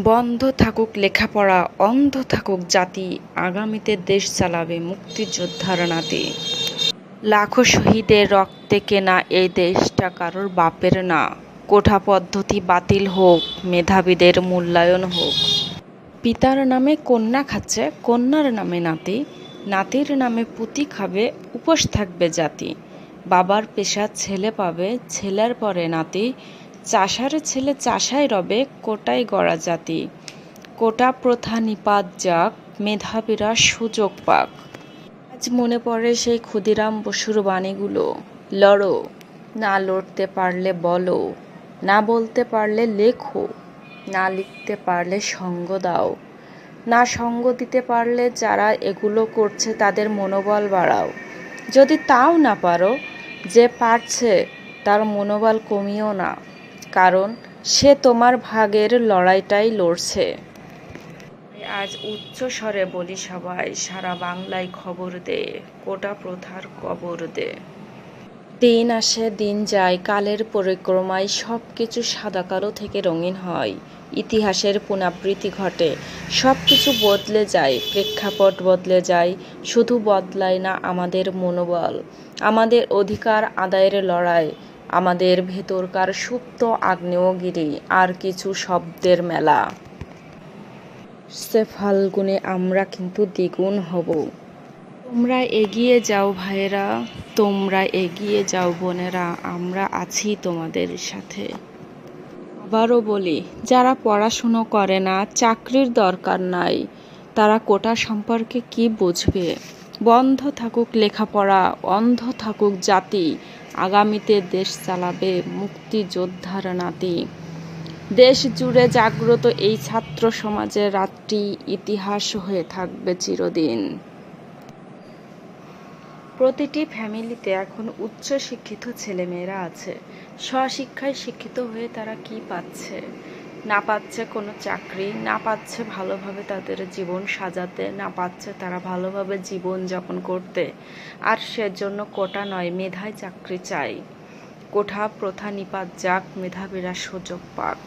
বন্ধ থাকুক লেখাপড়া, অন্ধ থাকুক জাতি, আগামীতে দেশ চালাবে মুক্তিযোদ্ধার নাতি। লাখো শহীদের রক্তে কেনা এই দেশটা কারোর বাপের না। কোঠা পদ্ধতি বাতিল হোক, মেধাবীদের মূল্যায়ন হোক। পিতার নামে কন্যা খাচ্ছে, কন্যার নামে নাতি, নাতির নামে পুতি খাবে, উপোস থাকবে জাতি। বাবার পেশা ছেলে পাবে, ছেলের পরে নাতি, চাষার ছেলে চাষায় রবে, কোটায় গড়া জাতি। কোটা প্রথা নিপাত যাক, মেধাবীরা সুযোগ পাক। আজ মনে পড়ে সেই ক্ষুদিরাম বসুর বাণীগুলো। লড়ো, না লড়তে পারলে বলো, না বলতে পারলে লেখো, না লিখতে পারলে সঙ্গ দাও, না সঙ্গ দিতে পারলে যারা এগুলো করছে তাদের মনোবল বাড়াও। যদি তাও না পারো, যে পারছে তার মনোবল কমিও না, কারণ সে তোমার ভাগের লড়াইটাই লড়ছে। আজ উচ্চ স্বরে বলি সবাই, সারা বাংলায় খবর দে, কোটা প্রথার কবর দে। দিন আসে দিন যায়, কালের পরিক্রমায় সব কিছু সাদা কালো থেকে রঙিন হয়। ইতিহাসের পুনরাবৃত্তি ঘটে, সব কিছু বদলে যায়, প্রেক্ষাপট বদলে যায়, শুধু বদলায় না আমাদের মনোবল, আমাদের অধিকার আদায়ের লড়াই, আমাদের ভেতরকার সুপ্ত আগ্নেয়গিরি আর কিছু শব্দের মেলা। সে ফাল্গুনে আমরা কিন্তু দ্বিগুণ হব। তোমরা এগিয়ে যাও ভাইয়েরা, তোমরা এগিয়ে যাও বোনেরা, আমরা আছি তোমাদের সাথে। আবারও বলি, যারা পড়াশুনো করে না, চাকরির দরকার নাই, তারা কোটা সম্পর্কে কি বুঝবে? বন্ধ থাকুক লেখাপড়া, অন্ধ থাকুক জাতি, আগামীতে দেশ চালাবে মুক্তিযোদ্ধার নাতি। দেশ জুড়ে জাগ্রত এই ছাত্র সমাজের রাতটি ইতিহাস হয়ে থাকবে চিরদিন। প্রতিটি ফ্যামিলিতে এখন উচ্চ শিক্ষিত ছেলেমেয়েরা আছে। স্বশিক্ষায় শিক্ষিত হয়ে তারা কি পাচ্ছে? না পাচ্ছে কোনো চাকরি, না পাচ্ছে ভালোভাবে তাদের জীবন সাজাতে, না পাচ্ছে তারা ভালোভাবে জীবন যাপন করতে। আর সেজন্য কোটা নয়, মেধায় চাকরি চাই। কোঠা প্রথা নিপাত যাক, মেধাবীরা সুযোগ পাক।